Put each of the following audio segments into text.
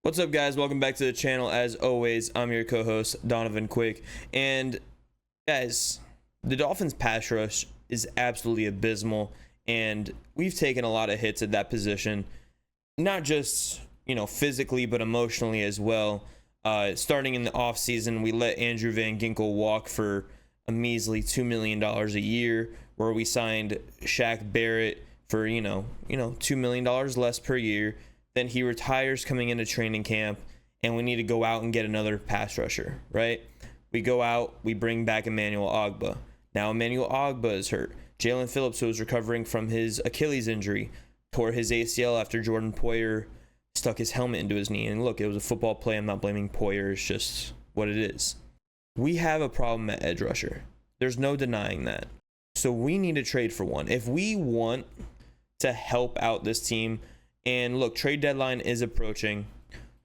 What's up, guys? Welcome back to the channel. As always, I'm your co-host, Donovan Quick. And guys, the Dolphins pass rush is absolutely abysmal, and we've taken a lot of hits at that position, not just, physically, but emotionally as well. Starting in the offseason, we let Andrew Van Ginkel walk for a measly $2 million a year, where we signed Shaq Barrett for, $2 million less per year. Then he retires coming into training camp, and we need to go out and get another pass rusher, right? We go out, we bring back Emmanuel Ogbah. Now Emmanuel Ogbah is hurt. Jalen Phillips, who was recovering from his Achilles injury, tore his ACL after Jordan Poyer stuck his helmet into his knee. And look, it was a football play. I'm not blaming Poyer. It's just what it is. We have a problem at edge rusher. There's no denying that. So we need to trade for one. If we want to help out this team, and look, trade deadline is approaching.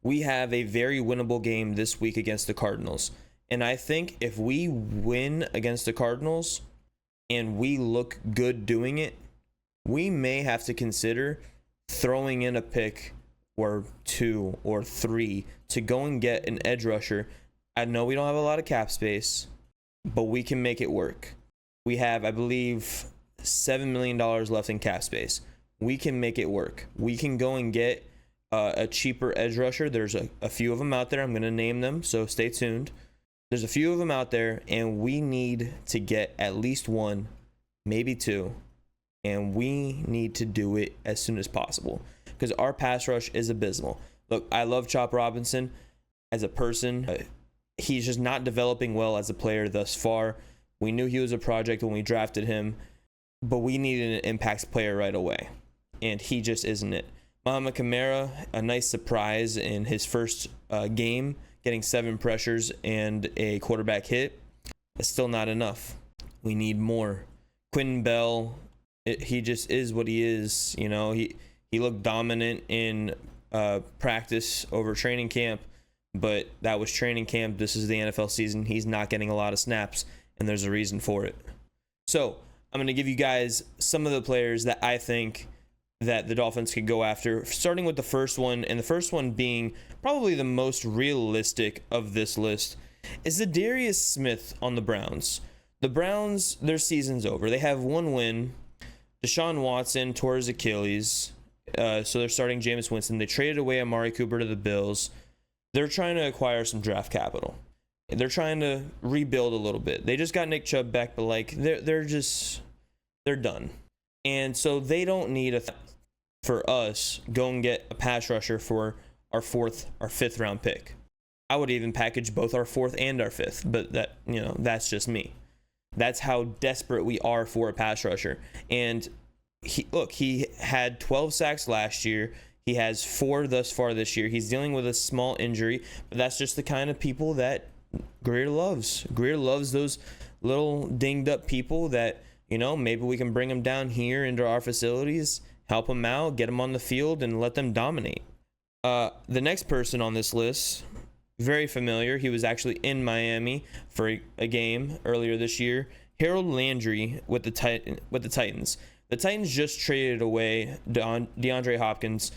We have a very winnable game this week against the Cardinals. And I think if we win against the Cardinals and we look good doing it, we may have to consider throwing in a pick or 2 or 3 to go and get an edge rusher. I know we don't have a lot of cap space, but we can make it work. We have, I believe, $7 million left in cap space. We can make it work. We can go and get a cheaper edge rusher. There's a few of them out there. I'm going to name them, so stay tuned. There's a few of them out there, and we need to get at least 1, maybe 2, and we need to do it as soon as possible because our pass rush is abysmal. Look, I love Chop Robinson as a person. He's just not developing well as a player thus far. We knew he was a project when we drafted him, but we needed an impact player right away. And he just isn't it. Muhammad Kamara, a nice surprise in his first game, getting 7 pressures and a quarterback hit. It's still not enough. We need more. Quinn Bell, he just is what he is. He looked dominant in practice over training camp, but that was training camp. This is the NFL season. He's not getting a lot of snaps, and there's a reason for it. So I'm going to give you guys some of the players that I think that the Dolphins could go after, starting with the first one, and the first one being probably the most realistic of this list, is Zadarius Smith on the Browns. The Browns, their season's over. They have 1 win. Deshaun Watson tore his Achilles, so they're starting Jameis Winston. They traded away Amari Cooper to the Bills. They're trying to acquire some draft capital. They're trying to rebuild a little bit. They just got Nick Chubb back, but they're done. And so they don't need for us go and get a pass rusher for our 5th round pick. I would even package both our 4th and our 5th, but that's just me. That's how desperate we are for a pass rusher. And he had 12 sacks last year. He has 4 thus far this year. He's dealing with a small injury, but that's just the kind of people that Greer loves. Greer loves those little dinged up people that, maybe we can bring them down here into our facilities, help them out, get them on the field, and let them dominate. The next person on this list, very familiar. He was actually in Miami for a game earlier this year. Harold Landry with the Titans. The Titans just traded away DeAndre Hopkins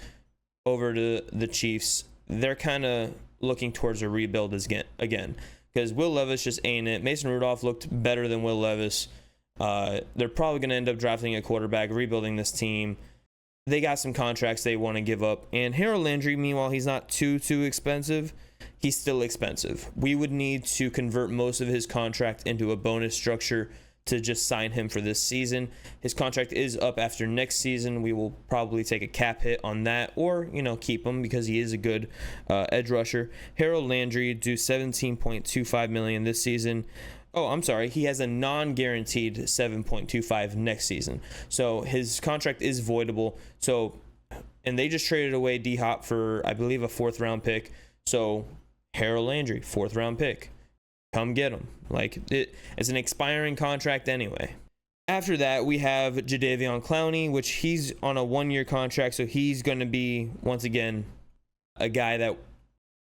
over to the Chiefs. They're kind of looking towards a rebuild again because Will Levis just ain't it. Mason Rudolph looked better than Will Levis. They're probably going to end up drafting a quarterback, rebuilding this team. They got some contracts they want to give up. And Harold Landry, meanwhile, he's not too expensive. He's still expensive. We would need to convert most of his contract into a bonus structure to just sign him for this season. His contract is up after next season. We will probably take a cap hit on that or, keep him because he is a good edge rusher. Harold Landry do $17.25 million this season. Oh, I'm sorry. He has a non-guaranteed $7.25 next season. So his contract is voidable. And they just traded away D-Hop for, I believe, a 4th round pick. So Harold Landry, 4th round pick. Come get him. It's an expiring contract anyway. After that, we have Jadeveon Clowney, which he's on a 1-year contract. So he's going to be, once again, a guy that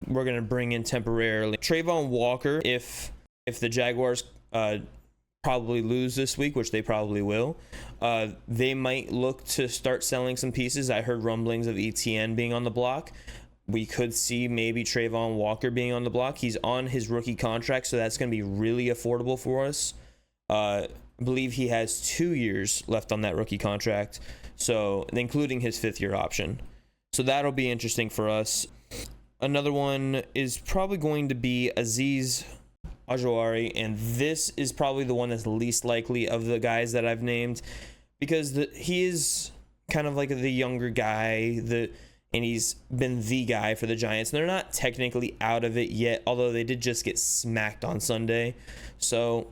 we're going to bring in temporarily. Trayvon Walker, if the Jaguars probably lose this week, which they probably will, they might look to start selling some pieces. I heard rumblings of ETN being on the block. we could see maybe Trayvon Walker being on the block. He's on his rookie contract, so that's going to be really affordable for us. I believe he has 2 years left on that rookie contract, so including his 5th-year option. So that'll be interesting for us. Another one is probably going to be Azeez Ojulari, and this is probably the one that's least likely of the guys that I've named, because he is kind of like the younger guy, and he's been the guy for the Giants. And they're not technically out of it yet, although they did just get smacked on Sunday. So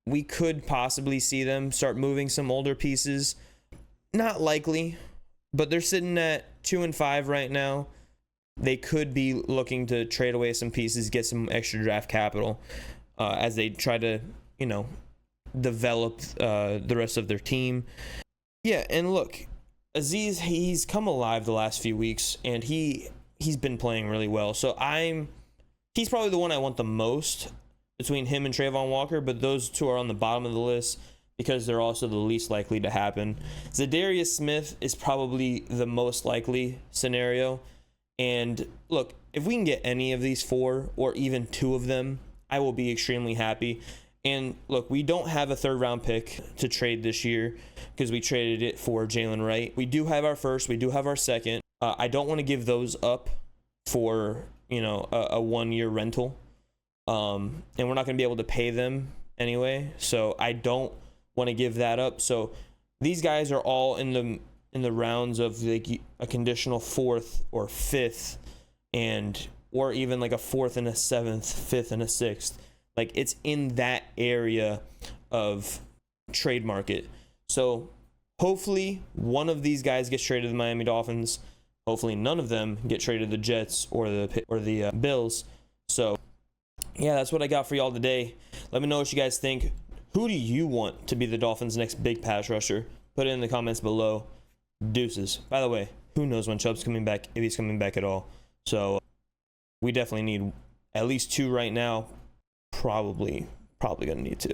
we could possibly see them start moving some older pieces. Not likely, but they're sitting at 2-5 right now. They could be looking to trade away some pieces, get some extra draft capital as they try to, develop the rest of their team. Yeah, and look, Azeez, he's come alive the last few weeks, and he's been playing really well. So he's probably the one I want the most between him and Trayvon Walker, but those two are on the bottom of the list because they're also the least likely to happen. Zadarius Smith is probably the most likely scenario. And look, if we can get any of these 4 or even 2 of them, I will be extremely happy. And look, we don't have a 3rd-round pick to trade this year because we traded it for Jalen Wright. We do have our 1st. We do have our 2nd. I don't want to give those up for, a 1-year rental. And we're not going to be able to pay them anyway. So I don't want to give that up. So these guys are all in the rounds of like a conditional 4th or 5th, or even like a 4th and a 7th, 5th and a 6th. Like, it's in that area of trade market. So hopefully one of these guys gets traded to the Miami Dolphins. Hopefully none of them get traded to the Jets or the Bills. So yeah, that's what I got for y'all today. Let me know what you guys think. Who do you want to be the Dolphins' next big pass rusher? Put it in the comments below. Deuces. By the way, who knows when Chubb's coming back, if he's coming back at all. So we definitely need at least 2 right now. Probably gonna need 2.